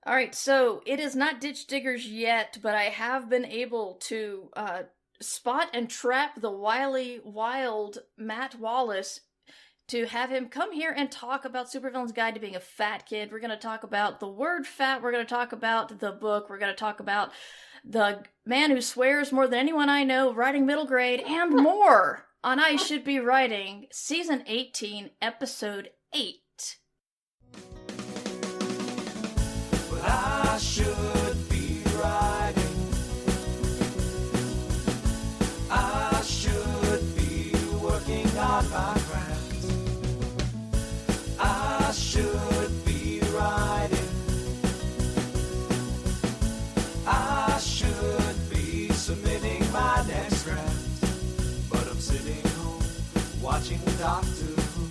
All right, so it is not Ditch Diggers yet, but I have been able to spot and trap the wily, wild Matt Wallace to have him come here and talk about Supervillain's Guide to Being a Fat Kid. We're going to talk about the word fat, we're going to talk about the book, we're going to talk about the man who swears more than anyone I know, writing middle grade, and more on I Should Be Writing, Season 18, Episode 8. I should be writing. I should be working on my craft. I should be writing. I should be submitting my next draft. But I'm sitting home watching Doctor Who.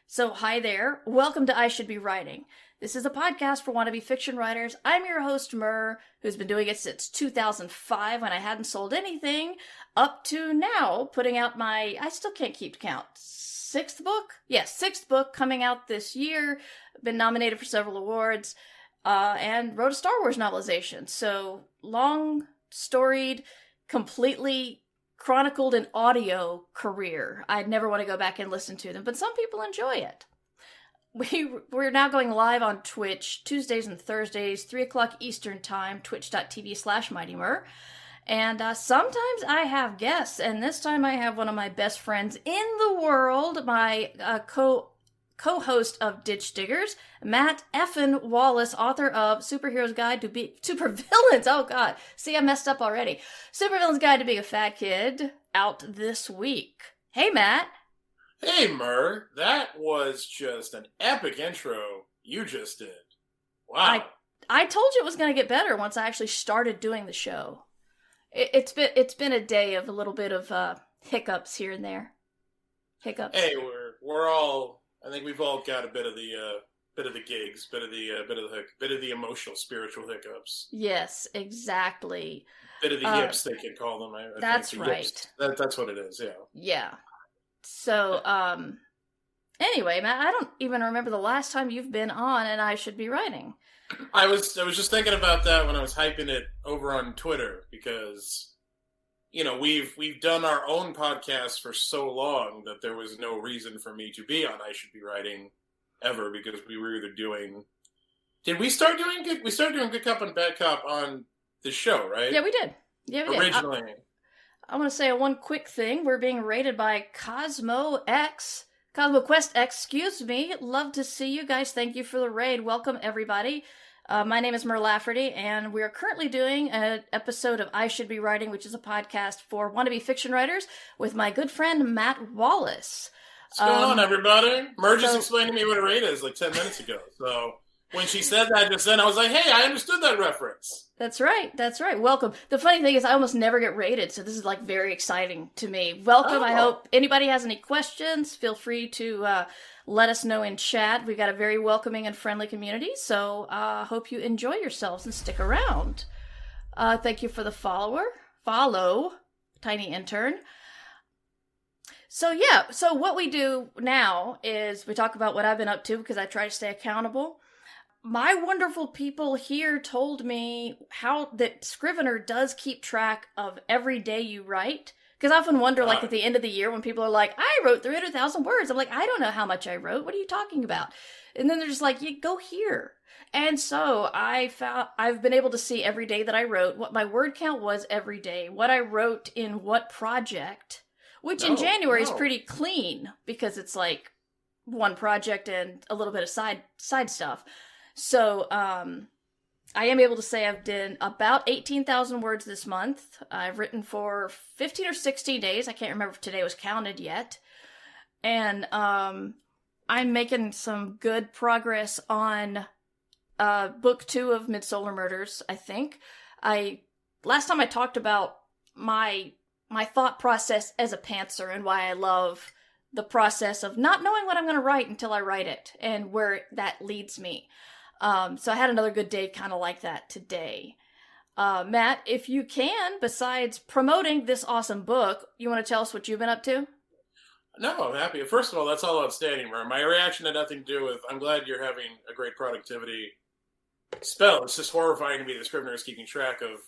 So, hi there. Welcome to I Should Be Writing. This is a podcast for wannabe fiction writers. I'm your host, Mur, who's been doing it since 2005 when I hadn't sold anything, up to now, putting out my, I still can't keep count, sixth book? Yes, sixth book coming out this year. Been nominated for several awards, and wrote a Star Wars novelization. So, long, storied, completely chronicled an audio career. I'd never want to go back and listen to them, but some people enjoy it. We're now going live on Twitch Tuesdays and Thursdays, 3 o'clock Eastern Time, twitch.tv/MightyMur. And sometimes I have guests, and this time I have one of my best friends in the world, my co-host of Ditch Diggers, Matt F'n Wallace, author of Superhero's Guide to Be Supervillains. Oh God, see, I messed up already. Supervillain's Guide to Being a Fat Kid, out this week. Hey, Matt. Hey, Mur, that was just an epic intro you just did. Wow. I told you it was going to get better once I actually started doing the show. It's been a day of a little bit of hiccups here and there. Hiccups. Hey, we're all. I think we've all got a bit of the gigs, bit of the emotional, spiritual hiccups. Yes, exactly. Bit of the yips, they could call them. I that's think right. That's what it is. Yeah. Yeah. So, anyway, Matt, I don't even remember the last time you've been on, and I Should Be Writing. I was just thinking about that when I was hyping it over on Twitter because, you know, we've done our own podcast for so long that there was no reason for me to be on I Should Be Writing ever because we were either doing. Did we start doing good? We started doing Good Cop and Bad Cop on the show, right? Yeah, we did. Yeah, we did. Originally. I want to say one quick thing. We're being rated by Cosmo Quest X, excuse me. Love to see you guys. Thank you for the raid. Welcome, everybody. My name is Mur Lafferty, and we are currently doing an episode of I Should Be Writing, which is a podcast for wannabe fiction writers, with my good friend Matt Wallace. What's going on, everybody? Mur just explained to me what a raid is like 10 minutes ago. So when she said that just then, I was like, hey, I understood that reference. That's right. Welcome. The funny thing is I almost never get rated, so this is like very exciting to me. Welcome. I hope anybody has any questions, feel free to let us know in chat. We've got a very welcoming and friendly community, so hope you enjoy yourselves and stick around. Thank you for the follow, Tiny Intern. So yeah, so what we do now is we talk about what I've been up to because I try to stay accountable. My wonderful people here told me how that Scrivener does keep track of every day you write. Because I often wonder, like, at the end of the year when people are like, I wrote 300,000 words. I'm like, I don't know how much I wrote. What are you talking about? And then they're just like, you go here. And so I've been able to see every day that I wrote, what my word count was every day, what I wrote in what project, which in January is pretty clean because it's like one project and a little bit of side stuff. So, I am able to say I've done about 18,000 words this month. I've written for 15 or 16 days. I can't remember if today was counted yet. And, I'm making some good progress on, book 2 of Midsolar Murders, I think. Last time I talked about my thought process as a pantser and why I love the process of not knowing what I'm going to write until I write it and where that leads me. So I had another good day kind of like that today. Matt, if you can, besides promoting this awesome book, you want to tell us what you've been up to? No, I'm happy. First of all, that's all outstanding, Mer. My reaction had nothing to do with, I'm glad you're having a great productivity spell. It's just horrifying to me that Scrivener is keeping track of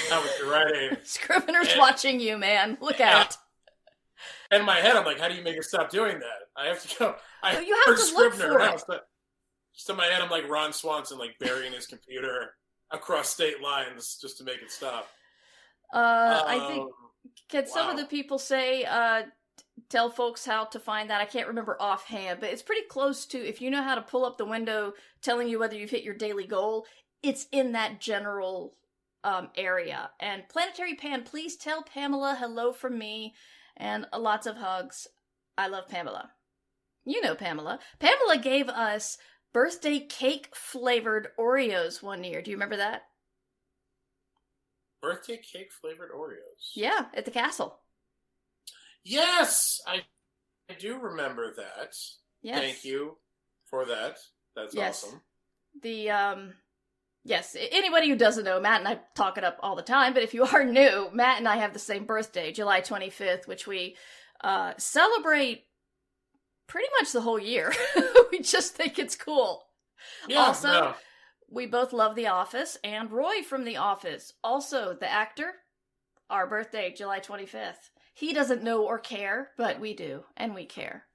how much you're writing. Scrivener's watching you, man. Look out. And in my head, I'm like, how do you make her stop doing that? I have to go. You have to look for it. Just in my head, I'm like Ron Swanson, like burying his computer across state lines just to make it stop. I think, can some of the people say, tell folks how to find that? I can't remember offhand, but it's pretty close to, if you know how to pull up the window telling you whether you've hit your daily goal, it's in that general area. And Planetary Pan, please tell Pamela hello from me and lots of hugs. I love Pamela. You know Pamela. Pamela gave us birthday cake flavored Oreos one year. Do you remember that? Birthday cake flavored Oreos? Yeah, at the castle. Yes, I do remember that. Yes. Thank you for that. That's awesome. Yes, anybody who doesn't know, Matt and I talk it up all the time, but if you are new, Matt and I have the same birthday, July 25th, which we celebrate pretty much the whole year. We just think it's cool. Yeah, also, we both love The Office, and Roy from The Office, also the actor, our birthday, July 25th. He doesn't know or care, but we do, and we care.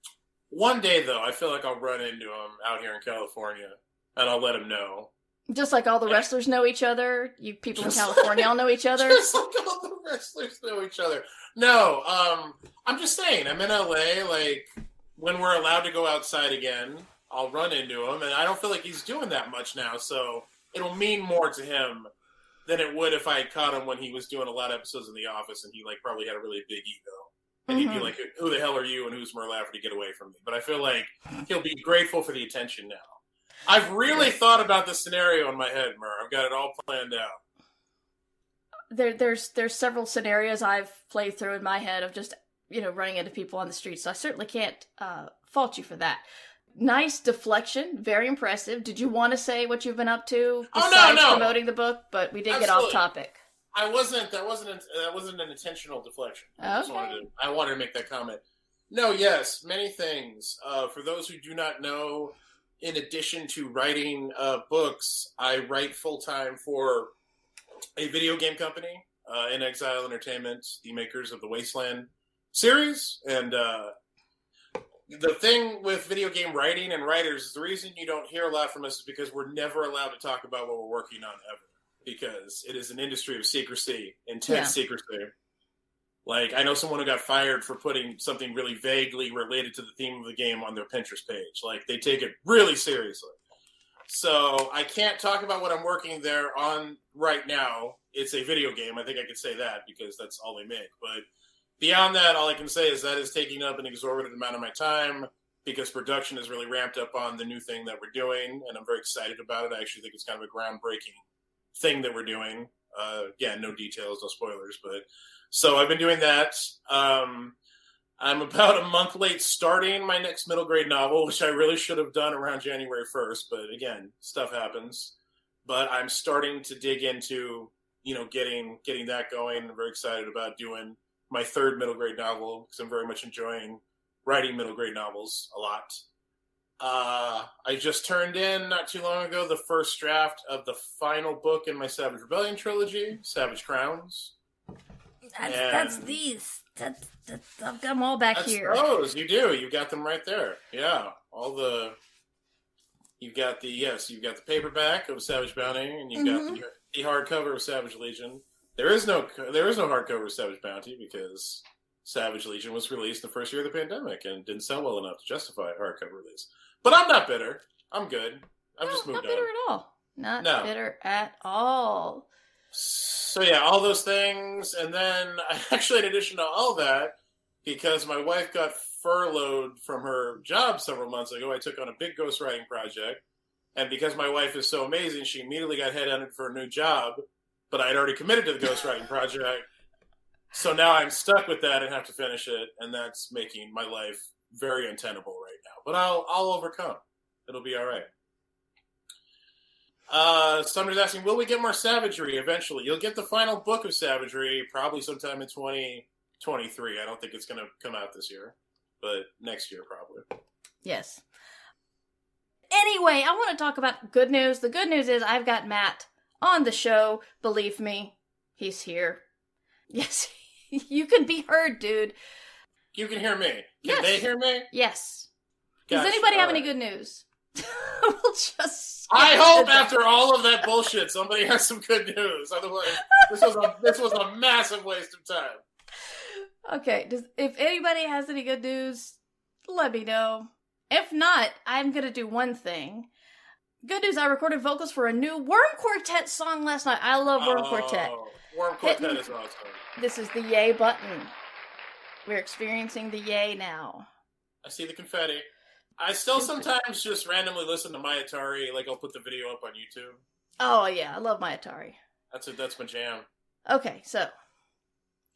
One day, though, I feel like I'll run into him out here in California, and I'll let him know. Just like all the wrestlers know each other, you people in California all know each other? Just like all the wrestlers know each other. No, I'm just saying, I'm in LA, like, when we're allowed to go outside again, I'll run into him, and I don't feel like he's doing that much now, so it'll mean more to him than it would if I had caught him when he was doing a lot of episodes in The Office, and he, like, probably had a really big ego. And he'd be like, who the hell are you, and who's Mer Lafferty, get away from me? But I feel like he'll be grateful for the attention now. I've really thought about the scenario in my head, Mer. I've got it all planned out. There's several scenarios I've played through in my head of just, running into people on the street, so I certainly can't fault you for that. Nice deflection, very impressive. Did you want to say what you've been up to besides promoting the book? But we did get off topic. That wasn't an intentional deflection. Okay. I wanted to make that comment. No, yes, many things. For those who do not know, in addition to writing books, I write full-time for a video game company, In Exile Entertainment, the makers of the Wasteland series. And the thing with video game writing and writers is the reason you don't hear a lot from us is because we're never allowed to talk about what we're working on ever. Because it is an industry of secrecy, intense secrecy. Like, I know someone who got fired for putting something really vaguely related to the theme of the game on their Pinterest page. Like, they take it really seriously. So, I can't talk about what I'm working there on right now. It's a video game. I think I could say that because that's all they make. But beyond that, all I can say is that is taking up an exorbitant amount of my time because production is really ramped up on the new thing that we're doing, and I'm very excited about it. I actually think it's kind of a groundbreaking thing that we're doing. Again, no details, no spoilers, but so I've been doing that. I'm about a month late starting my next middle grade novel, which I really should have done around January 1st, but again, stuff happens. But I'm starting to dig into, getting that going. I'm very excited about doing my third middle grade novel because I'm very much enjoying writing middle grade novels a lot. I just turned in not too long ago the first draft of the final book in my Savage Rebellion trilogy, Savage Crowns. That's these. I've got them all back here. Those you do. You got them right there. Yeah, you've got the paperback of Savage Bounty, and you've got the hardcover of Savage Legion. There is no hardcover of Savage Bounty because Savage Legion was released the first year of the pandemic and didn't sell well enough to justify a hardcover release. But I'm not bitter. I'm good. I've just moved on. Not bitter at all. Not bitter at all. So yeah, all those things. And then actually in addition to all that, because my wife got furloughed from her job several months ago, I took on a big ghostwriting project. And because my wife is so amazing, she immediately got headhunted for a new job. But I had already committed to the ghostwriting project. So now I'm stuck with that and have to finish it. And that's making my life very untenable right now. But I'll overcome. It'll be all right. Somebody's asking, will we get more Savagery eventually? You'll get the final book of Savagery probably sometime in 2023. I don't think it's going to come out this year. but next year probably. Yes. Anyway, I want to talk about good news. The good news is I've got Matt on the show. Believe me, he's here. Yes, you can be heard, dude. You can hear me. Can Yes. they hear me? Yes. Gotcha. Does anybody have All any right. good news? We'll just. I hope after all of that bullshit, somebody has some good news. Otherwise, this was a massive waste of time. Okay, if anybody has any good news, let me know. If not, I'm going to do one thing. Good news, I recorded vocals for a new Worm Quartet song last night. I love Worm Quartet. Worm Quartet is awesome. This is the yay button. We're experiencing the yay now. I see the confetti. I still sometimes just randomly listen to my Atari. Like, I'll put the video up on YouTube. Oh, yeah, I love my Atari. That's my jam. Okay, so.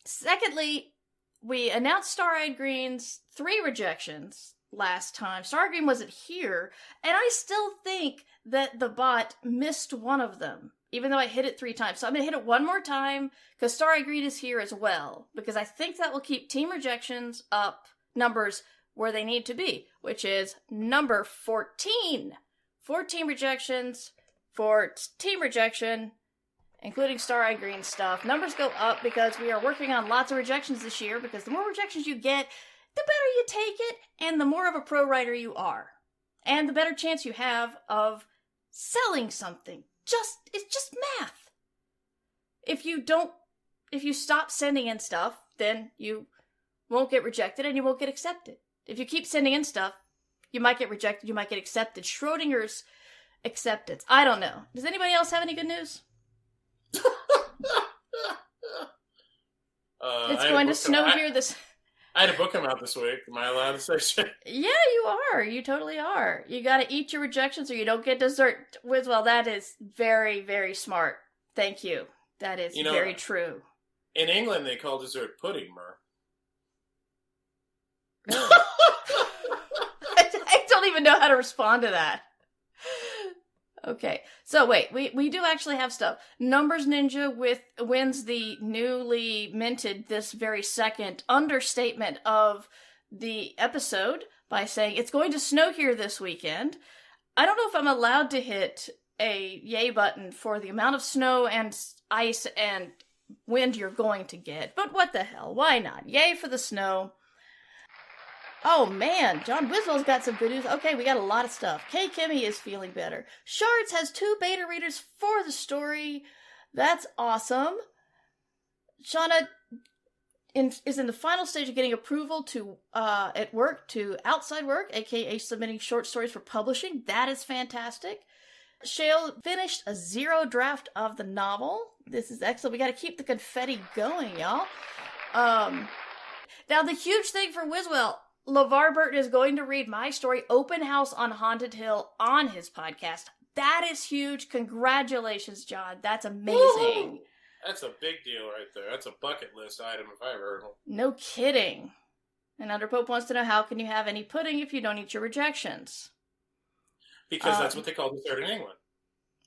Secondly, we announced Star-Eyed Green's 3 rejections last time. Star-Eyed Green wasn't here, and I still think that the bot missed one of them, even though I hit it 3 times. So I'm going to hit it one more time, because Star-Eyed Green is here as well, because I think that will keep Team Rejections up numbers where they need to be, which is number 14. 14 rejections for Team Rejection, including Star-Eyed Green stuff. Numbers go up because we are working on lots of rejections this year, because the more rejections you get, the better you take it, and the more of a pro writer you are. And the better chance you have of selling something. It's just math. If you stop sending in stuff, then you won't get rejected and you won't get accepted. If you keep sending in stuff, you might get rejected, you might get accepted. Schrodinger's acceptance. I don't know. Does anybody else have any good news? It's going to snow here this... I had a book come out this week. Am I allowed to say shit? Yeah, you are. You totally are. You gotta eat your rejections or you don't get dessert. Well, that is very, very smart. Thank you. That is very true. In England, they call dessert pudding, Mer. Really? I don't even know how to respond to that. Okay, so wait, we do actually have stuff. Numbers Ninja wins the newly minted this very second understatement of the episode by saying it's going to snow here this weekend. I don't know if I'm allowed to hit a yay button for the amount of snow and ice and wind you're going to get, but what the hell, why not? Yay for the snow. Oh man, John Wiswell's got some good news. Okay, we got a lot of stuff. Kay Kimmy is feeling better. Shards has 2 beta readers for the story. That's awesome. Shauna is in the final stage of getting approval to at work to outside work, aka submitting short stories for publishing. That is fantastic. Shale finished a 0 draft of the novel. This is excellent. We got to keep the confetti going, y'all. Now the huge thing for Wiswell, LeVar Burton is going to read my story, Open House on Haunted Hill, on his podcast. That is huge. Congratulations, John. That's amazing. Woo-hoo! That's a big deal right there. That's a bucket list item if I ever heard one. No kidding. And Under Pope wants to know, how can you have any pudding if you don't eat your rejections? Because that's what they call dessert in England.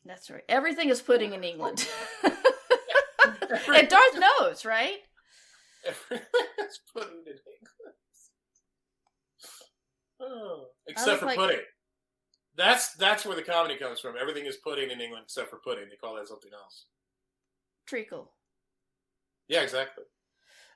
That's right. Everything is pudding in England. And Darth knows, right? Everything is pudding in England. Oh, except for pudding. That's where the comedy comes from. Everything is pudding in England except for pudding. They call that something else. Treacle. Yeah, exactly.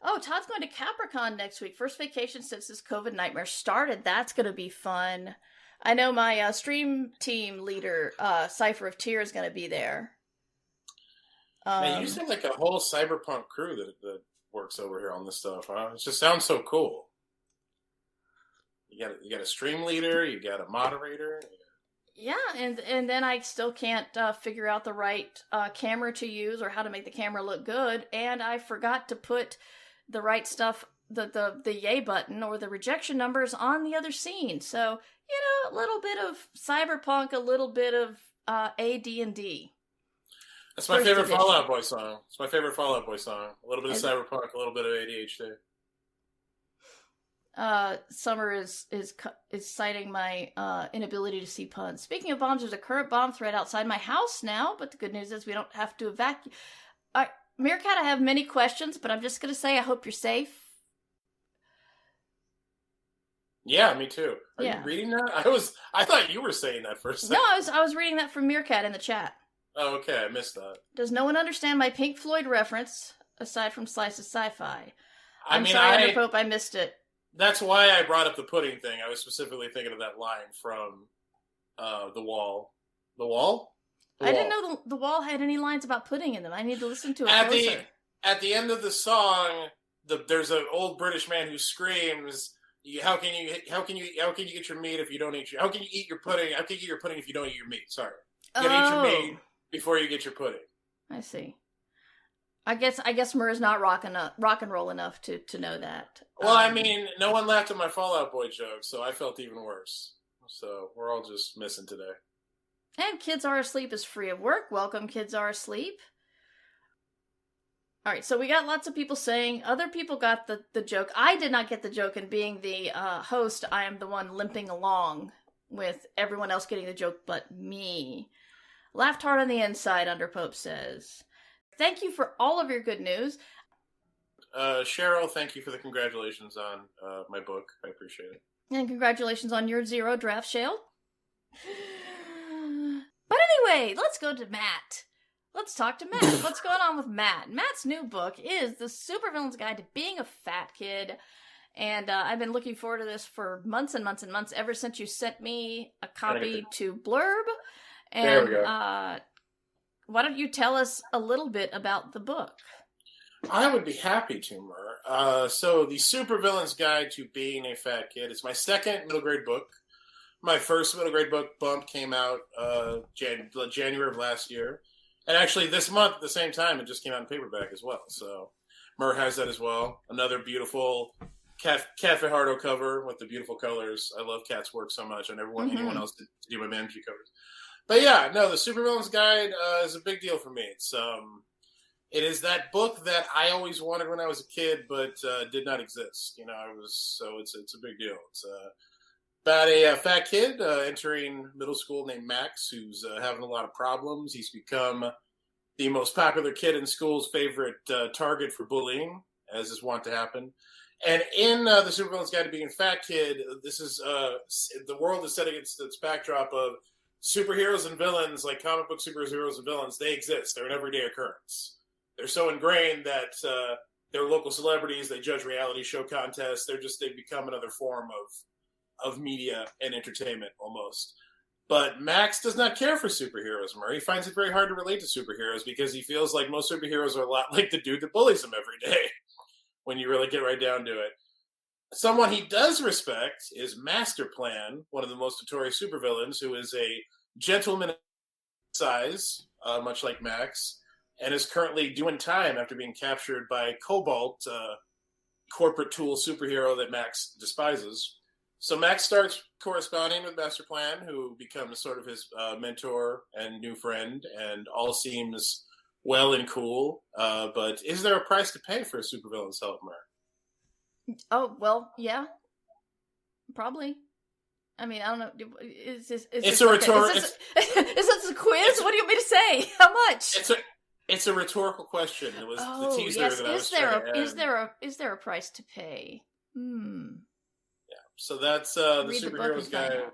Oh, Todd's going to Capricorn next week. First vacation since this COVID nightmare started. That's going to be fun. I know my stream team leader, Cypher of Tears, is going to be there. Man, you seem like a whole cyberpunk crew that works over here on this stuff, huh? It just sounds so cool. You got a stream leader, you got a moderator. Yeah, and then I still can't figure out the right camera to use or how to make the camera look good, and I forgot to put the right stuff, the yay button or the rejection numbers on the other scene. So, a little bit of cyberpunk, a little bit of AD&D. That's my favorite Fall Out Boy song. It's my favorite Fall Out Boy song. A little bit of cyberpunk, a little bit of ADHD. Summer is citing my inability to see puns. Speaking of bombs, there's a current bomb threat outside my house now, but the good news is we don't have to evacuate. Meerkat, I have many questions, but I'm just going to say I hope you're safe. Yeah, me too. Are Yeah. you reading that? I thought you were saying that for a second. No, I was reading that from Meerkat in the chat. Oh, okay, I missed that. Does no one understand my Pink Floyd reference aside from Slice of Sci-Fi? I I'm mean, sorry, Underpope, I missed it. That's why I brought up the pudding thing. I was specifically thinking of that line from The Wall. The Wall? The I Wall. didn't know the Wall had any lines about pudding in them. I need to listen to it At closer. at the end of the song, there's an old British man who screams, how can you get your meat if you don't eat your, how can you eat your pudding? How can you eat your pudding if you don't eat your meat? Sorry. You gotta eat your meat before you get your pudding. I see. I guess Murr's not rock and roll enough to know that. Well, I mean, no one laughed at my Fall Out Boy joke, so I felt even worse. So we're all just missing today. And Kids Are Asleep is free of work. Welcome, Kids Are Asleep. All right, so we got lots of people saying other people got the joke. I did not get the joke, and being the host, I am the one limping along with everyone else getting the joke but me. Laughed hard on the inside, Underpope says. Thank you for all of your good news. Cheryl, thank you for the congratulations on my book. I appreciate it. And congratulations on your 0 draft, Shale. But anyway, let's go to Matt. Let's talk to Matt. What's going on with Matt? Matt's new book is The Supervillain's Guide to Being a Fat Kid. And I've been looking forward to this for months and months and months, ever since you sent me a copy to Blurb. And, there we go. Why don't you tell us a little bit about the book? I would be happy to, Mur. So, The Supervillain's Guide to Being a Fat Kid. It's my second middle grade book. My first middle grade book, Bump, came out January of last year. And actually, this month, at the same time, it just came out in paperback as well. So, Mur has that as well. Another beautiful Cat Fajardo cover with the beautiful colors. I love Cat's work so much. I never want anyone else to do my Manji covers. But yeah, no, The Supervillain's Guide is a big deal for me. It is that book that I always wanted when I was a kid, but did not exist. It's a big deal. It's about a fat kid entering middle school named Max, who's having a lot of problems. He's become the most popular kid in school's favorite target for bullying, as is wont to happen. And in The Supervillain's Guide to Being a Fat Kid, this is the world is set against its backdrop of superheroes and villains, like comic book superheroes and villains. They exist. They're an everyday occurrence. They're so ingrained that they're local celebrities. They judge reality show contests. They've become another form of media and entertainment almost. But Max does not care for superheroes, Murray. He finds it very hard to relate to superheroes because he feels like most superheroes are a lot like the dude that bullies him every day when you really get right down to it. Someone he does respect is Master Plan, one of the most notorious supervillains, who is a gentleman of size, much like Max, and is currently doing time after being captured by Cobalt, corporate tool superhero that Max despises. So Max starts corresponding with Master Plan, who becomes sort of his mentor and new friend, and all seems well and cool. But is there a price to pay for a supervillain's help, Mer? Oh, well, yeah. Probably. I mean, I don't know. Is this a quiz? What do you want me to say? How much? It's a rhetorical question. It was the teaser yes. that I was trying to add. Is there a price to pay? Yeah. So that's the superhero's guide.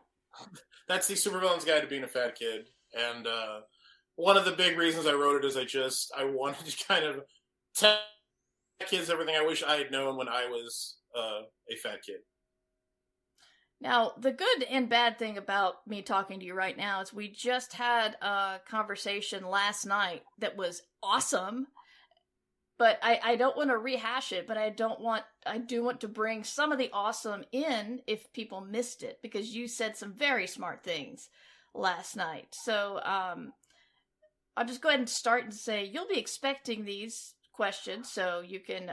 That's the supervillain's guide to being a fat kid. And one of the big reasons I wrote it is I wanted to kind of tell kids everything I wish I had known when I was a fat kid. Now, the good and bad thing about me talking to you right now is we just had a conversation last night that was awesome, but I don't want to rehash it, but I do want to bring some of the awesome in if people missed it, because you said some very smart things last night. So I'll just go ahead and start and say you'll be expecting these questions, so you can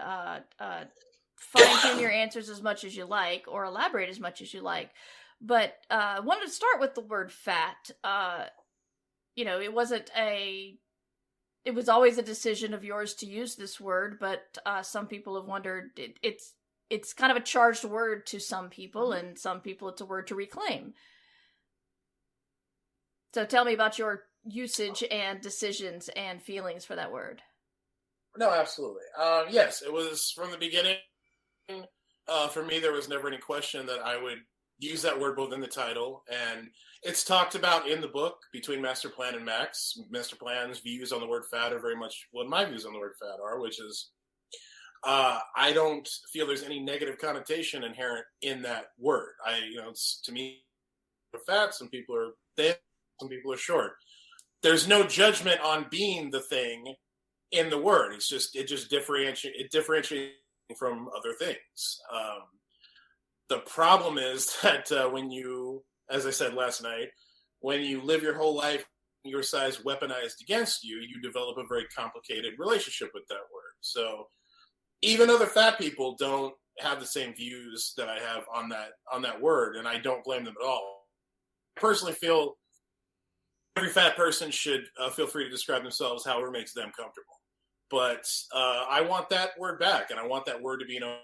fine-tune your answers as much as you like, or elaborate as much as you like. But I wanted to start with the word fat. It was always a decision of yours to use this word, but some people have wondered, it's kind of a charged word to some people, and some people it's a word to reclaim. So tell me about your usage and decisions and feelings for that word. No, absolutely. Yes, it was from the beginning. For me, there was never any question that I would use that word both in the title, and it's talked about in the book between Master Plan and Max. Master Plan's views on the word fat are very much what my views on the word fat are, which is I don't feel there's any negative connotation inherent in that word. It's, to me, fat. Some people are thin, some people are short. There's no judgment on being the thing in the word. It just differentiates from other things. The problem is that when you, as I said last night, when you live your whole life, your size weaponized against you, you develop a very complicated relationship with that word. So even other fat people don't have the same views that I have on that word, and I don't blame them at all. I personally feel every fat person should feel free to describe themselves however makes them comfortable. But I want that word back, and I want that word to be an okay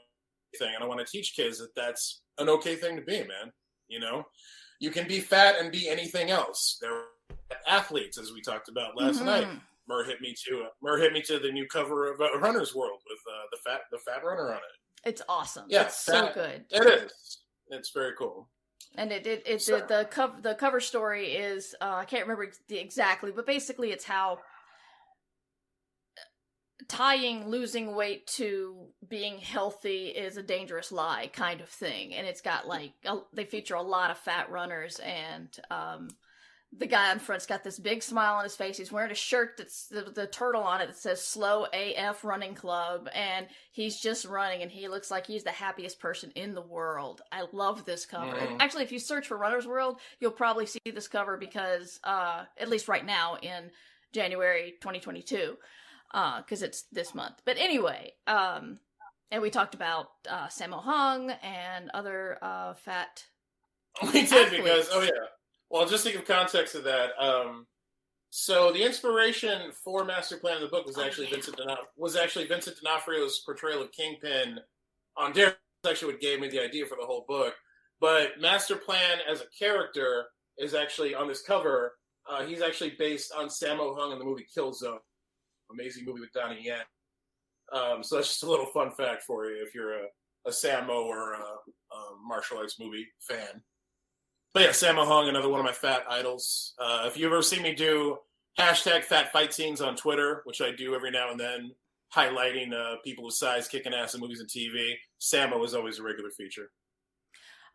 thing, and I want to teach kids that that's an okay thing to be, man. You can be fat and be anything else. There are athletes, as we talked about last night. Murr hit me to the new cover of Runner's World with the fat runner on it. It's awesome. Yeah, it's so good. It is. It's very cool. And the cover story is I can't remember exactly, but basically it's how tying losing weight to being healthy is a dangerous lie kind of thing. And it's got they feature a lot of fat runners, and the guy on front's got this big smile on his face. He's wearing a shirt that's the turtle on it that says Slow AF Running Club, and he's just running, and he looks like he's the happiest person in the world. I love this cover. And actually, if you search for Runner's World, you'll probably see this cover because, at least right now in January 2022, because it's this month. But anyway, and we talked about Sammo Hung and other fat We did athletes. Because, well, just to give context to that, so the inspiration for Master Plan in the book was actually Vincent D'Onofrio's portrayal of Kingpin on Daredevil. That's actually what gave me the idea for the whole book. But Master Plan as a character is actually on this cover. He's actually based on Sammo Hung in the movie Kill Zone. Amazing movie with Donnie Yen. So that's just a little fun fact for you if you're a Sammo or a martial arts movie fan. But yeah, Sammo Hung, another one of my fat idols. If you've ever seen me do hashtag fat fight scenes on Twitter, which I do every now and then, highlighting people with size kicking ass in movies and TV, Sammo is always a regular feature.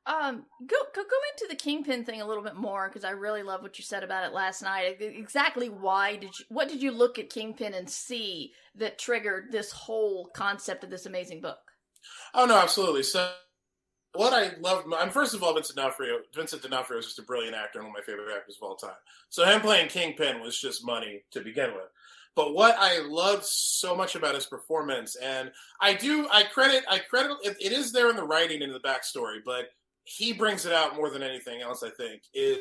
Go into the Kingpin thing a little bit more, because I really love what you said about it last night. Exactly what did you look at Kingpin and see that triggered this whole concept of this amazing book? Oh, no, absolutely. So what I love, first of all, Vincent D'Onofrio is just a brilliant actor and one of my favorite actors of all time. So him playing Kingpin was just money to begin with. But what I loved so much about his performance, and I credit it is there in the writing and in the backstory, but he brings it out more than anything else, I think, is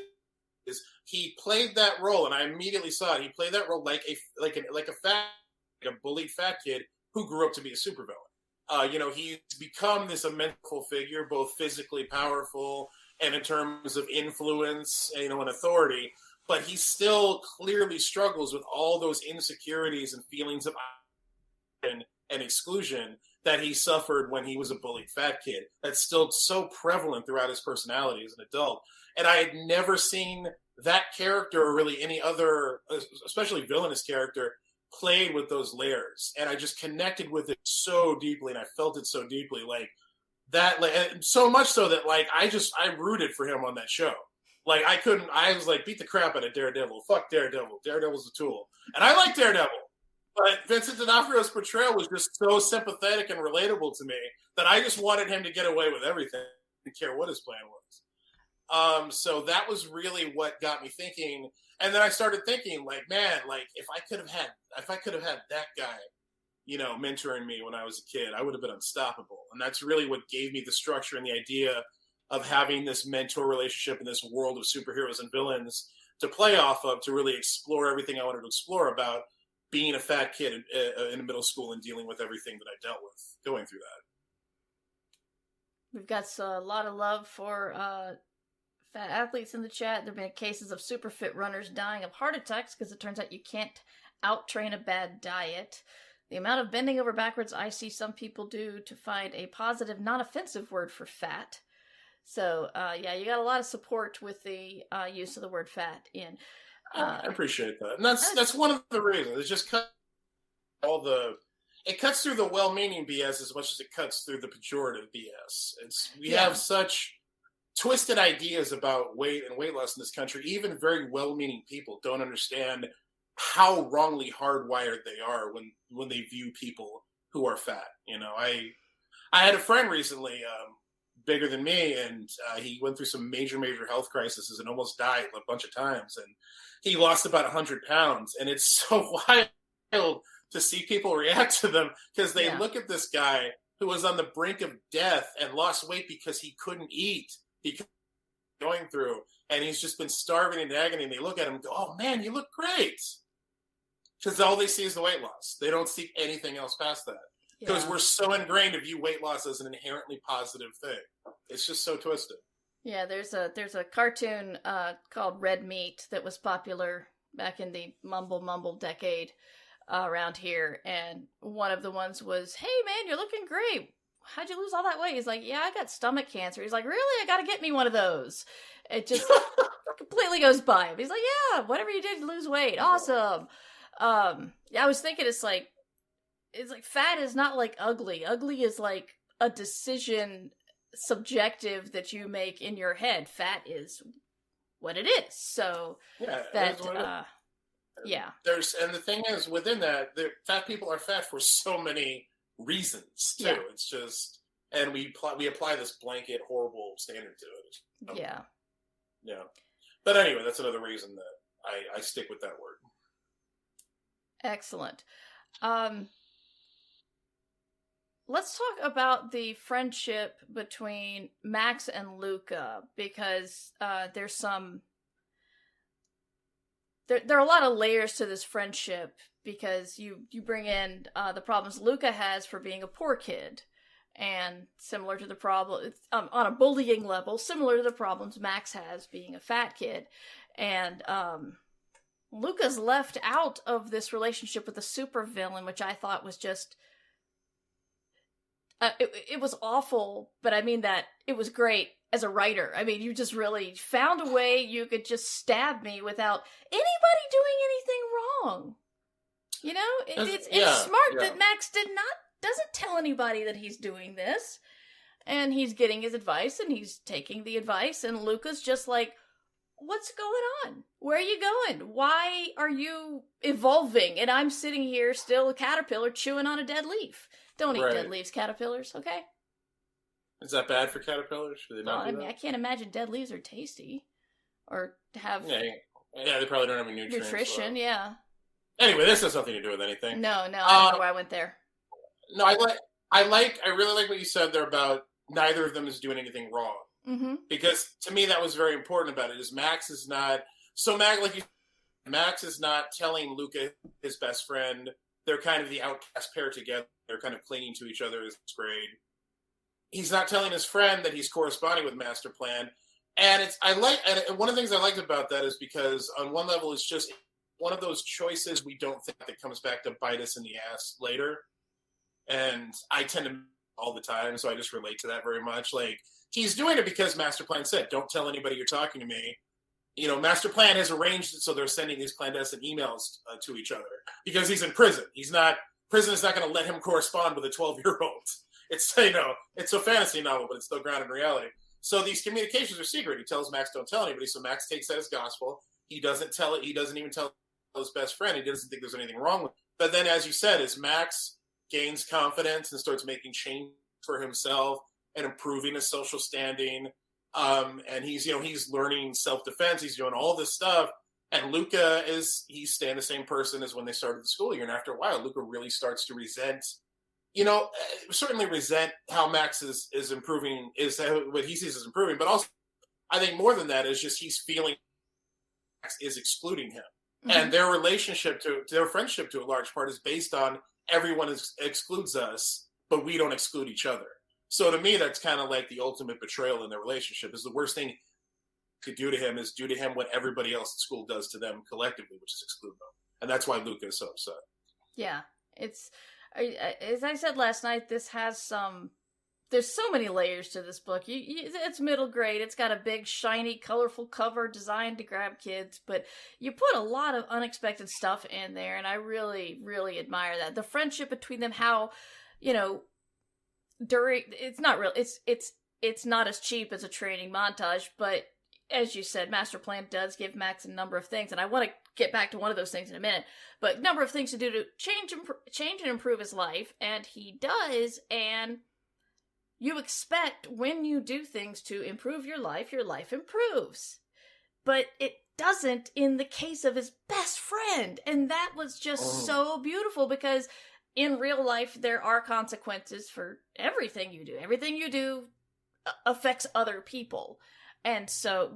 he played that role, and I immediately saw it. He played that role like a bullied fat kid who grew up to be a supervillain. He's become this immense figure, both physically powerful and in terms of influence, and authority. But he still clearly struggles with all those insecurities and feelings of and exclusion that he suffered when he was a bullied fat kid. That's still so prevalent throughout his personality as an adult. And I had never seen that character or really any other, especially villainous character, played with those layers. And I just connected with it so deeply, and I felt it so deeply. So much so that I rooted for him on that show. I was like, beat the crap out of Daredevil. Fuck Daredevil. Daredevil's a tool. And I like Daredevil. But Vincent D'Onofrio's portrayal was just so sympathetic and relatable to me that I just wanted him to get away with everything. I didn't care what his plan was. So that was really what got me thinking. And then I started thinking, if I could have had that guy, mentoring me when I was a kid, I would have been unstoppable. And that's really what gave me the structure and the idea of having this mentor relationship in this world of superheroes and villains to play off of, to really explore everything I wanted to explore about being a fat kid in middle school and dealing with everything that I dealt with going through that. We've got a lot of love for fat athletes in the chat. There have been cases of super fit runners dying of heart attacks because it turns out you can't out-train a bad diet. The amount of bending over backwards I see some people do to find a positive, non-offensive word for fat. So, yeah, you got a lot of support with the use of the word fat in. I appreciate that. And that's one of the reasons. It's just it cuts through the well-meaning BS as much as it cuts through the pejorative BS. We have such twisted ideas about weight and weight loss in this country. Even very well-meaning people don't understand how wrongly hardwired they are when they view people who are fat. I had a friend recently, bigger than me, and he went through some major health crises and almost died a bunch of times, and he lost about 100 pounds. And it's so wild to see people react to them, because they look at this guy who was on the brink of death and lost weight because he couldn't eat, because going through, and he's just been starving in agony, and they look at him and go, "Oh man, you look great," because all they see is the weight loss. They don't see anything else past that, because we're so ingrained to view weight loss as an inherently positive thing. It's just so twisted. Yeah, there's a cartoon called Red Meat that was popular back in the mumble decade around here, and one of the ones was, "Hey man, you're looking great. How'd you lose all that weight?" He's like, "Yeah, I got stomach cancer." He's like, "Really? I gotta get me one of those." It just completely goes by him. He's like, "Yeah, whatever you did to lose weight, awesome." I was thinking it's like fat is not like ugly. Ugly is like a decision, subjective, that you make in your head. Fat is what it is. So and the thing is, within that, fat people are fat for so many reasons too. It's just, and we apply this blanket horrible standard to it. Yeah. But anyway, that's another reason that I stick with that word. Excellent. Let's talk about the friendship between Max and Luca, because there's there are a lot of layers to this friendship, because you bring in the problems Luca has for being a poor kid, and similar to the problem on a bullying level, similar to the problems Max has being a fat kid, and Luca's left out of this relationship with the supervillain, which I thought was just it was awful, but I mean that it was great as a writer. I mean, you just really found a way you could just stab me without anybody doing anything wrong. It's smart that Max doesn't tell anybody that he's doing this, and he's getting his advice, and he's taking the advice, and Luca's just like, "What's going on? Where are you going? Why are you evolving? And I'm sitting here still a caterpillar chewing on a dead leaf." Don't eat dead leaves, caterpillars, okay? Is that bad for caterpillars? Should they not do that? I can't imagine dead leaves are tasty. Or have... Yeah, they probably don't have any nutrients. Nutrition, yeah. Anyway, this has nothing to do with anything. No, I don't know why I went there. No, I really like what you said there about neither of them is doing anything wrong. Mm-hmm. Because to me, that was very important about it, is Max is not... So Max is not telling Luca, his best friend, they're kind of the outcast pair together. They're kind of clinging to each other as grade. He's not telling his friend that he's corresponding with Master Plan. And and one of the things I liked about that is because on one level, it's just one of those choices we don't think that comes back to bite us in the ass later. And I tend to all the time, so I just relate to that very much. Like, he's doing it because Master Plan said, "Don't tell anybody you're talking to me." Master Plan has arranged it so they're sending these clandestine emails to each other because he's in prison. Prison is not going to let him correspond with a 12-year-old. It's it's a fantasy novel, but it's still grounded in reality. So these communications are secret. He tells Max, "Don't tell anybody." So Max takes that as gospel. He doesn't tell it. He doesn't even tell his best friend. He doesn't think there's anything wrong with it. But then, as you said, as Max gains confidence and starts making change for himself and improving his social standing, and he's learning self-defense. He's doing all this stuff. And Luca he's staying the same person as when they started the school year. And after a while, Luca really starts to certainly resent how Max is improving, is what he sees as improving. But also, I think more than that is just he's feeling Max is excluding him. Mm-hmm. And their relationship their friendship to a large part is based on everyone excludes us, but we don't exclude each other. So to me, that's kind of like the ultimate betrayal in their relationship. Is the worst thing could do to him is do to him what everybody else at school does to them collectively, which is exclude them. And that's why Luca is so upset. Yeah, it's as I said last night. There's there's so many layers to this book. It's middle grade. It's got a big, shiny, colorful cover designed to grab kids, but you put a lot of unexpected stuff in there, and I really, really admire that. The friendship between them, how, during, it's not real, it's not as cheap as a training montage, but as you said, Master Plan does give Max a number of things, and I want to get back to one of those things in a minute, but number of things to do to change and improve his life, and he does, and you expect when you do things to improve your life improves. But it doesn't in the case of his best friend, and that was just so beautiful, because in real life there are consequences for everything you do. Everything you do affects other people. And so,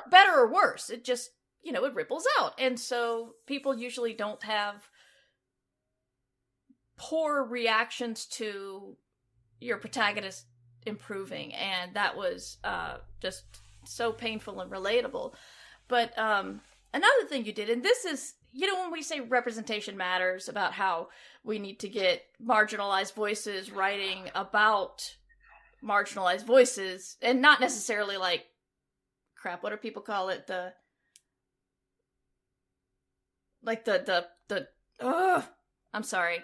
better or worse, it just, it ripples out. And so people usually don't have poor reactions to your protagonist improving. And that was just so painful and relatable. But another thing you did, and this is, when we say representation matters, about how we need to get marginalized voices writing about marginalized voices, and not necessarily like, what do people call it? I'm sorry.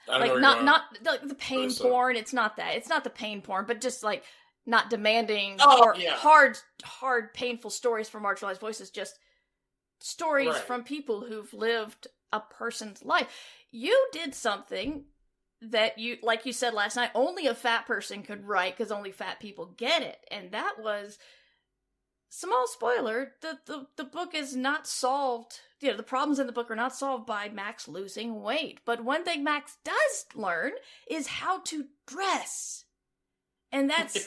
Like not the pain porn. It's not that. It's not the pain porn, but just like not demanding hard, painful stories from marginalized voices. Just stories from people who've lived a person's life. You did something that like you said last night, only a fat person could write, because only fat people get it, and that was. Small spoiler, the book is not solved, the problems in the book are not solved by Max losing weight. But one thing Max does learn is how to dress. And that's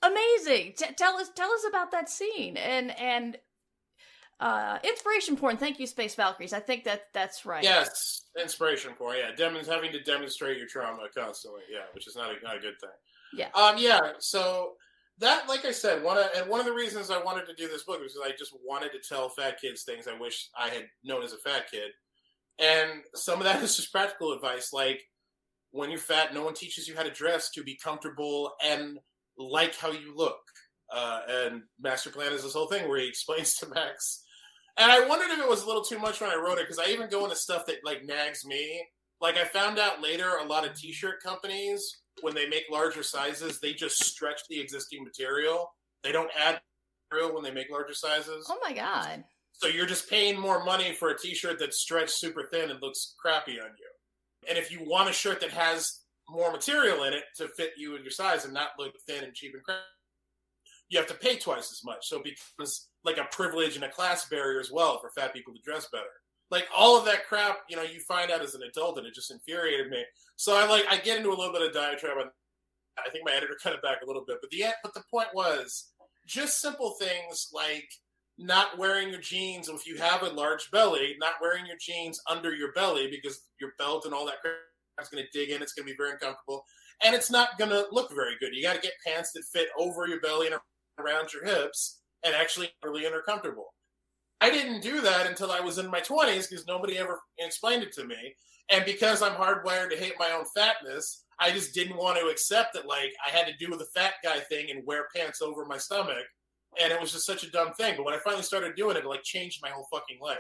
amazing. Tell us about that scene. And inspiration porn, thank you, Space Valkyries. I think that's right. Yes, inspiration porn, having to demonstrate your trauma constantly, which is not a good thing. So... That, like I said, one of the reasons I wanted to do this book was because I just wanted to tell fat kids things I wish I had known as a fat kid. And some of that is just practical advice, like, when you're fat, no one teaches you how to dress to be comfortable and like how you look. And Master Plan is this whole thing where he explains to Max. And I wondered if it was a little too much when I wrote it, because I even go into stuff that, like, nags me. Like, I found out later, a lot of t-shirt companies, when they make larger sizes, they just stretch the existing material. They don't add material when they make larger sizes. Oh my God. So you're just paying more money for a t-shirt that's stretched super thin and looks crappy on you. And if you want a shirt that has more material in it to fit you and your size and not look thin and cheap and crappy, you have to pay twice as much. So it becomes like a privilege and a class barrier as well for fat people to dress better. Like, all of that crap, you find out as an adult, and it just infuriated me. So I get into a little bit of diatribe. I think my editor cut it back a little bit. But the point was just simple things like not wearing your jeans. If you have a large belly, not wearing your jeans under your belly, because your belt and all that crap is going to dig in. It's going to be very uncomfortable. And it's not going to look very good. You got to get pants that fit over your belly and around your hips and actually really comfortable. I didn't do that until I was in my 20s, because nobody ever explained it to me. And because I'm hardwired to hate my own fatness, I just didn't want to accept that, like, I had to do the fat guy thing and wear pants over my stomach. And it was just such a dumb thing. But when I finally started doing it, it like changed my whole fucking life.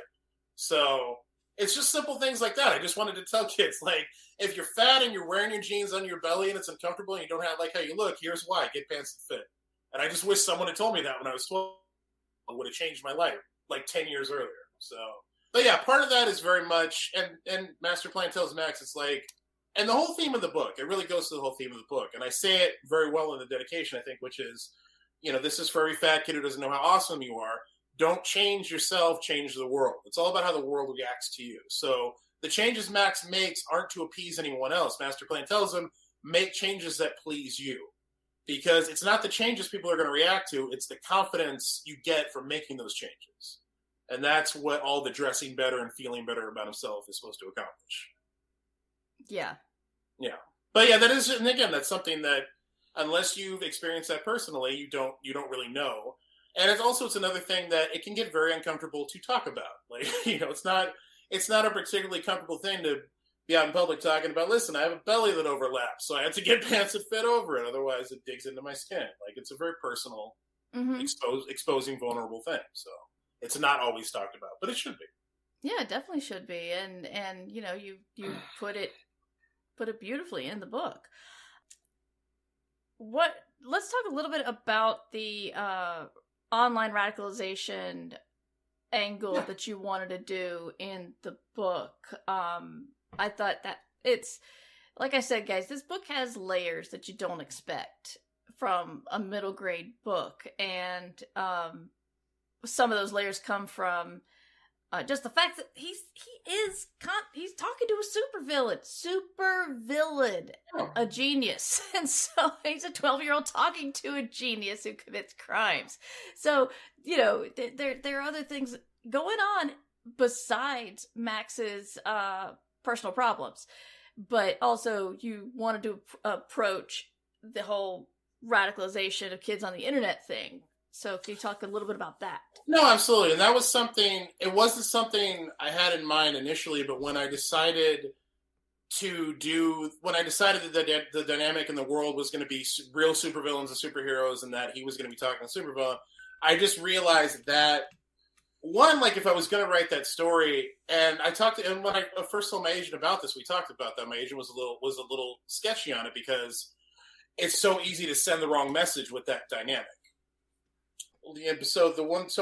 So it's just simple things like that. I just wanted to tell kids, like, if you're fat and you're wearing your jeans under your belly and it's uncomfortable and you don't like how you look, here's why. Get pants that fit. And I just wish someone had told me that when I was 12. It would have changed my life. Like 10 years earlier. So, but yeah, part of that is very much, and Master Plan tells Max, it's like, and the whole theme of the book, it really goes to the whole theme of the book. And I say it very well in the dedication, I think, which is, this is for every fat kid who doesn't know how awesome you are. Don't change yourself, change the world. It's all about how the world reacts to you. So the changes Max makes aren't to appease anyone else. Master Plan tells him, make changes that please you. Because it's not the changes people are going to react to, it's the confidence you get from making those changes. And that's what all the dressing better and feeling better about himself is supposed to accomplish. Yeah. Yeah. But yeah, that is, and again, that's something that, unless you've experienced that personally, you don't really know. And it's another thing that it can get very uncomfortable to talk about. Like, it's not a particularly comfortable thing to be out in public talking about, listen, I have a belly that overlaps, so I have to get pants that fit over it, otherwise it digs into my skin. Like, it's a very personal, exposing vulnerable thing. So it's not always talked about, but it should be. Yeah, it definitely should be. And you know, you put it beautifully in the book. Let's talk a little bit about the online radicalization angle that you wanted to do in the book. I thought that it's, like I said, guys, this book has layers that you don't expect from a middle grade book. And some of those layers come from just the fact that he's talking to a supervillain, a genius. And so he's a 12-year-old talking to a genius who commits crimes. So, you know, there are other things going on besides Max's personal problems. But also you wanted to approach the whole radicalization of kids on the internet thing. So can you talk a little bit about that? No, absolutely. And that was it wasn't something I had in mind initially, but when I decided that the dynamic in the world was going to be real supervillains and superheroes, and that he was going to be talking to supervillain, I just realized that, one, like, if I was going to write that story, and when I first told my agent about this, we talked about that. My agent was a little sketchy on it because it's so easy to send the wrong message with that dynamic. So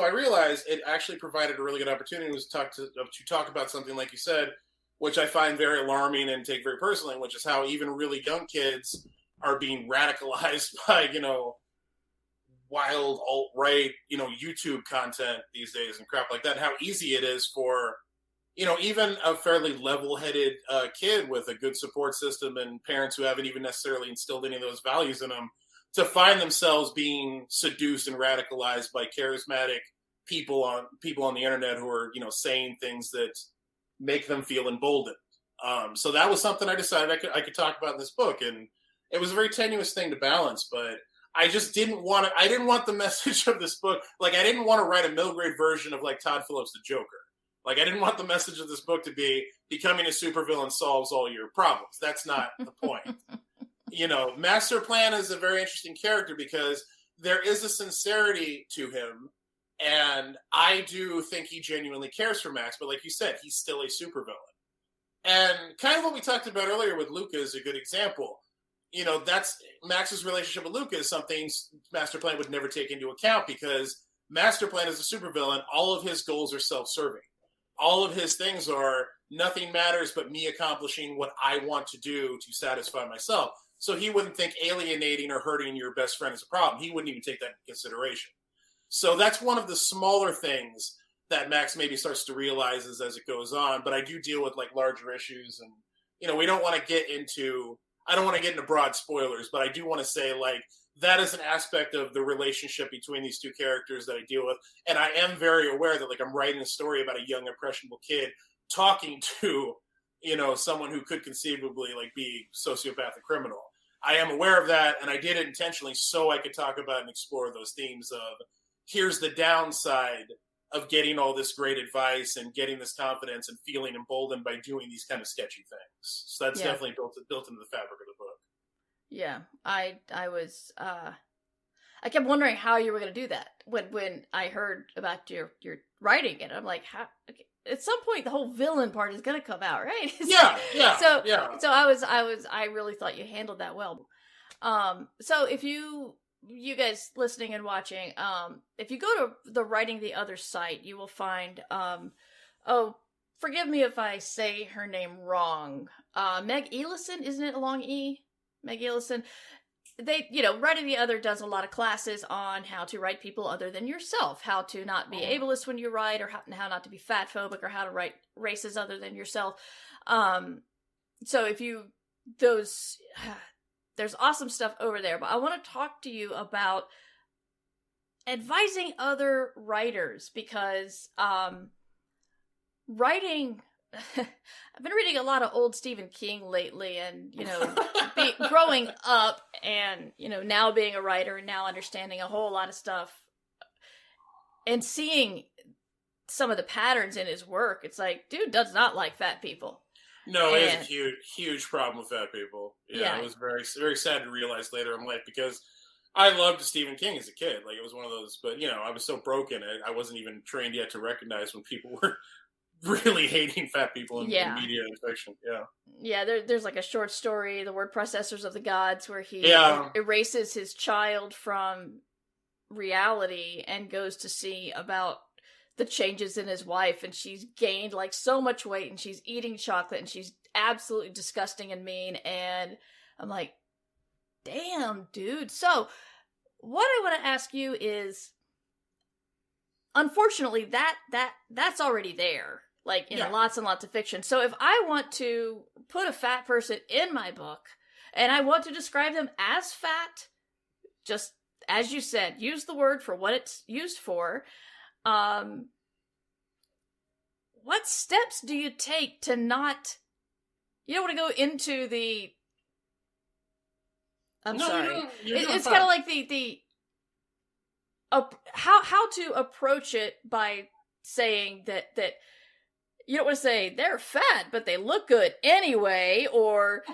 I realized it actually provided a really good opportunity to talk about something, like you said, which I find very alarming and take very personally, which is how even really young kids are being radicalized by, you know, wild alt-right, you know, YouTube content these days and crap like that. How easy it is for, you know, even a fairly level-headed kid with a good support system and parents who haven't even necessarily instilled any of those values in them, to find themselves being seduced and radicalized by charismatic people on the internet who are, you know, saying things that make them feel emboldened. So that was something I decided I could talk about in this book, and it was a very tenuous thing to balance. But I just didn't want the message of this book. Like, I didn't want to write a middle grade version of, like, Todd Phillips' The Joker. Like, I didn't want the message of this book to be becoming a supervillain solves all your problems. That's not the point. You know, Master Plan is a very interesting character because there is a sincerity to him, and I do think he genuinely cares for Max, but like you said, he's still a supervillain. And kind of what we talked about earlier with Luca is a good example. You know, that's Max's relationship with Luca is something Master Plan would never take into account, because Master Plan is a supervillain. All of his goals are self-serving. All of his things are, nothing matters but me accomplishing what I want to do to satisfy myself. So he wouldn't think alienating or hurting your best friend is a problem. He wouldn't even take that into consideration. So that's one of the smaller things that Max maybe starts to realize as it goes on. But I do deal with, like, larger issues, and, you know, I don't want to get into broad spoilers, but I do want to say, like, that is an aspect of the relationship between these two characters that I deal with. And I am very aware that, like, I'm writing a story about a young, impressionable kid talking to, you know, someone who could conceivably, like, be sociopathic criminal. I am aware of that, and I did it intentionally so I could talk about and explore those themes of, here's the downside of getting all this great advice and getting this confidence and feeling emboldened by doing these kind of sketchy things. So that's definitely built into the fabric of the book. Yeah, I kept wondering how you were going to do that when I heard about your writing it. I'm like, how? Okay. At some point, the whole villain part is going to come out, right? So I really thought you handled that well. So if you guys listening and watching, if you go to the Writing the Other site, you will find, forgive me if I say her name wrong. Meg Elison, isn't it a long E? Meg Elison. They, you know, Writing the Other does a lot of classes on how to write people other than yourself, how to not be ableist when you write, or how not to be fat phobic, or how to write races other than yourself. So there's awesome stuff over there, but I want to talk to you about advising other writers, because writing, I've been reading a lot of old Stephen King lately, and, you know, growing up and, you know, now being a writer and now understanding a whole lot of stuff and seeing some of the patterns in his work, it's like, dude does not like fat people. No, it is a And huge problem with fat people. yeah, It was very, very sad to realize later in life because I loved Stephen King as a kid. Like, it was one of those, but, I was so broken, I wasn't even trained yet to recognize when people were really hating fat people in yeah, media and fiction. Yeah. yeah. There's like a short story, The Word Processors of the Gods, where he Yeah. erases his child from reality and goes to see about the changes in his wife, and she's gained like so much weight, and she's eating chocolate, and she's absolutely disgusting and mean. And I'm like, damn, dude. So what I want to ask you is, unfortunately, that's already there, like in lots and lots of fiction. So if I want to put a fat person in my book and I want to describe them as fat, just as you said, use the word for what it's used for. What steps do you take to not, you don't want to go into the, I'm sorry. It's kind of like the how to approach it by saying that you don't want to say they're fat but they look good anyway, or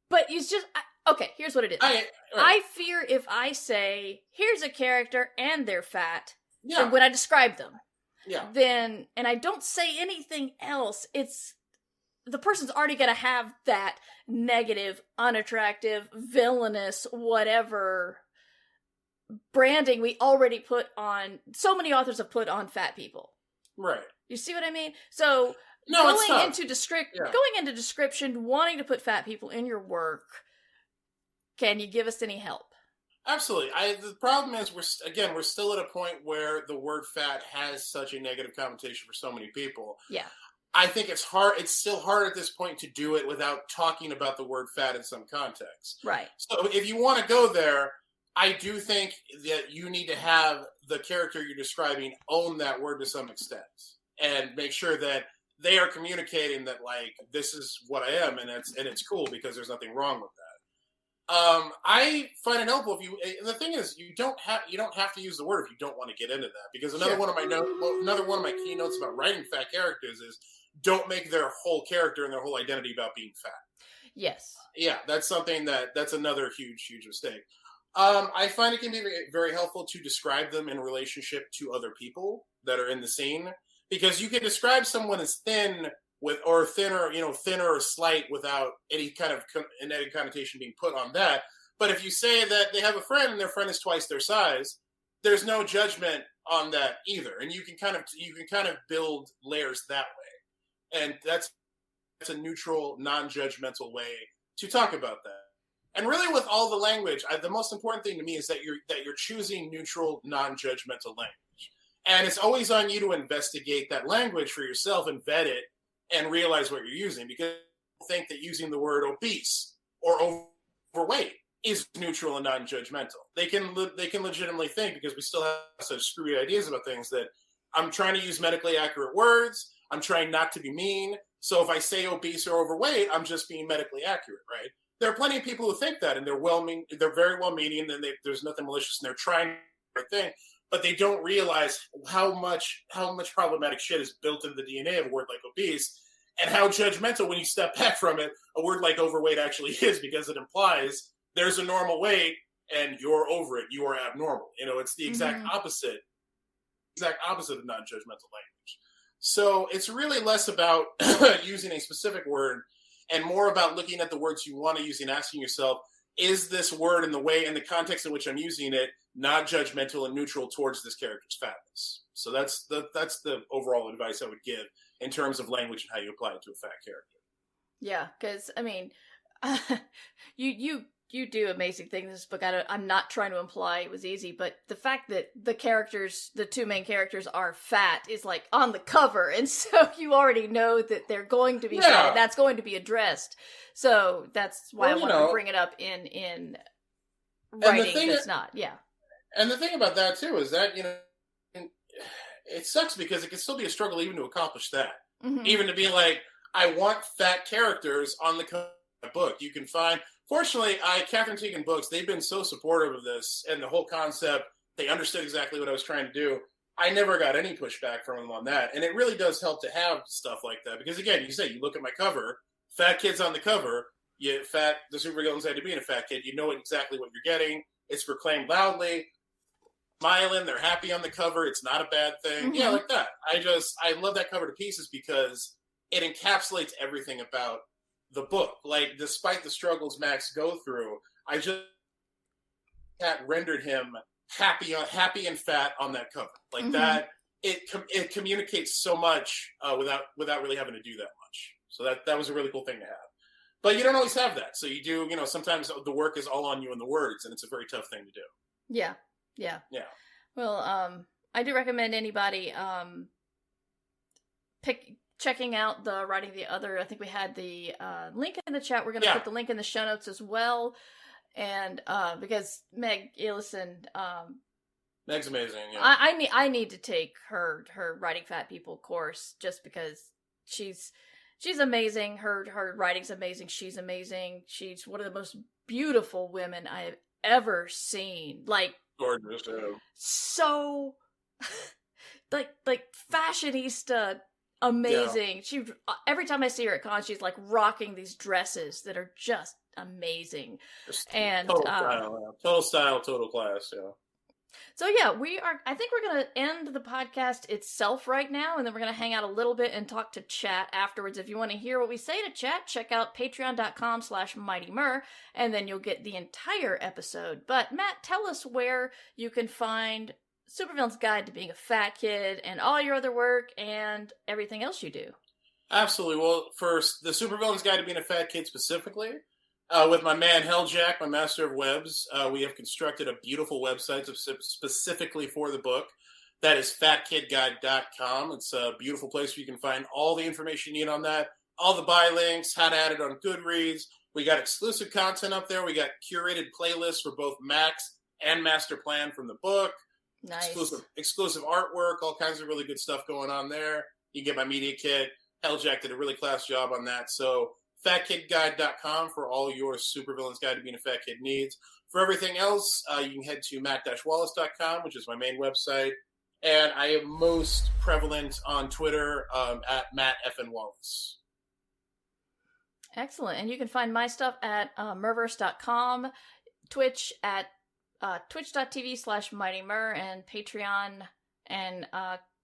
but you just okay, here's what it is. I fear if I say here's a character and they're fat, and when I describe them, then, and I don't say anything else, it's the person's already going to have that negative, unattractive, villainous, whatever branding we already put on. So many authors have put on fat people. Right. You see what I mean? So going into description, wanting to put fat people in your work, can you give us any help? Absolutely. The problem is we're still at a point where the word fat has such a negative connotation for so many people. Yeah. I think it's hard. It's still hard at this point to do it without talking about the word fat in some context. Right. So if you want to go there, I do think that you need to have the character you're describing own that word to some extent and make sure that they are communicating that, like, this is what I am, and it's cool because there's nothing wrong with that. I find it helpful if you. And the thing is, you don't have to use the word if you don't want to get into that, because another one of my keynotes about writing fat characters is don't make their whole character and their whole identity about being fat. Yes. Yeah, that's another huge mistake. I find it can be very, very helpful to describe them in relationship to other people that are in the scene, because you can describe someone as thin thinner or slight without any kind of negative connotation being put on that. But if you say that they have a friend and their friend is twice their size, there's no judgment on that either, and you can kind of build layers that way, and that's a neutral, non-judgmental way to talk about that. And really, with all the language, the most important thing to me is that you're choosing neutral, non-judgmental language, and it's always on you to investigate that language for yourself and vet it and realize what you're using, because people think that using the word obese or overweight is neutral and non-judgmental. They can legitimately think, because we still have such screwy ideas about things, that I'm trying to use medically accurate words. I'm trying not to be mean. So if I say obese or overweight, I'm just being medically accurate, right? There are plenty of people who think that, and they're very well-meaning, and there's nothing malicious, and they're trying the right thing, but they don't realize how much problematic shit is built into the DNA of a word like obese, and how judgmental, when you step back from it, a word like overweight actually is, because it implies there's a normal weight and you're over it, you are abnormal. It's the exact opposite of non-judgmental language. So it's really less about using a specific word and more about looking at the words you want to use and asking yourself, is this word in the context in which I'm using it not judgmental and neutral towards this character's fatness? So that's the overall advice I would give in terms of language and how you apply it to a fat character. Yeah, because I mean, you do amazing things in this book. I'm not trying to imply it was easy, but the fact that the two main characters are fat is like on the cover, and so you already know that they're going to be fat. That's going to be addressed. So that's why I wanted to bring it up in writing that's not. Yeah. And the thing about that too is that, it sucks because it can still be a struggle even to accomplish that. Mm-hmm. Even to be like, I want fat characters on the cover of the book. You can find, fortunately, Catherine Teagan Books, they've been so supportive of this and the whole concept. They understood exactly what I was trying to do. I never got any pushback from them on that. And it really does help to have stuff like that. Because again, you look at my cover, fat kid's on the cover, the supervillains had to be in a fat kid, you know exactly what you're getting. It's proclaimed loudly. Smiling, they're happy on the cover, it's not a bad thing. Yeah, like that. I love that cover to pieces because it encapsulates everything about the book. Like, despite the struggles Max go through, that rendered him happy and fat on that cover. Like that, it communicates so much without really having to do that much. So that was a really cool thing to have. But you don't always have that. So you do, sometimes the work is all on you in the words, and it's a very tough thing to do. Yeah. Well, I do recommend anybody checking out the Writing the Other. I think we had the link in the chat. We're going to put the link in the show notes as well. And because Meg, listen, Meg's amazing. Yeah. I need to take her Writing Fat People course just because she's amazing. Her writing's amazing. She's amazing. She's one of the most beautiful women I have ever seen. Like, gorgeous. Yeah. So like fashionista. Amazing. Yeah. She every time I see her at con, she's like rocking these dresses that are just amazing. And total style, total class. Yeah. So yeah, I think we're gonna end the podcast itself right now, and then we're gonna hang out a little bit and talk to chat afterwards. If you want to hear what we say to chat, check out patreon.com/MightyMur, and then you'll get the entire episode. But Matt, tell us where you can find Supervillain's Guide to Being a Fat Kid and all your other work and everything else you do. Absolutely. Well, first, the Supervillain's Guide to Being a Fat Kid specifically, with my man Helljack, my master of webs, we have constructed a beautiful website specifically for the book. That is fatkidguide.com. It's a beautiful place where you can find all the information you need on that, all the buy links, how to add it on Goodreads. We got exclusive content up there. We got curated playlists for both Max and Master Plan from the book. Nice. Exclusive artwork, all kinds of really good stuff going on there. You can get my media kit. Helljack did a really class job on that. So fatkidguide.com for all your Supervillain's Guide to Being a Fat Kid needs. For everything else, you can head to matt-wallace.com, which is my main website. And I am most prevalent on Twitter at F'n Wallace. Excellent. And you can find my stuff at merverse.com, Twitch at twitch.tv/MightyMur, and Patreon and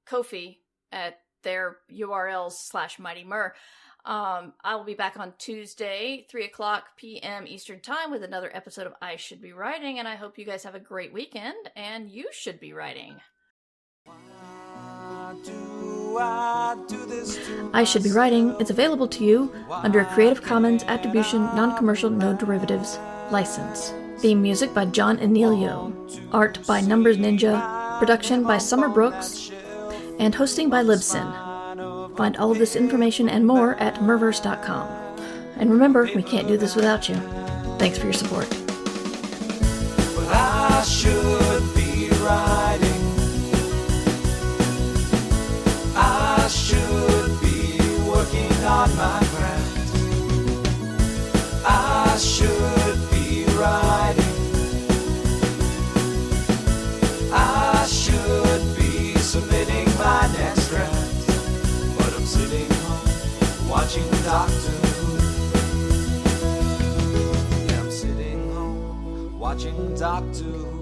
Ko-fi at their URLs /MightyMur. I will be back on Tuesday, 3:00 p.m. Eastern Time with another episode of I Should Be Writing, and I hope you guys have a great weekend, and you should be writing. I Should Be Writing is available to you under a Creative Commons Attribution Non-Commercial No Derivatives license. Theme music by John Anelio. Art by Numbers Ninja. Production by Summer Brooks. And hosting by Libsyn. Find all of this information and more at merverse.com. And remember, we can't do this without you. Thanks for your support. But I should be writing. I should be working on my craft. I should be writing. I should be submitting my next draft. But I'm sitting home watching Doctor Who. Yeah, I'm sitting home watching Doctor Who.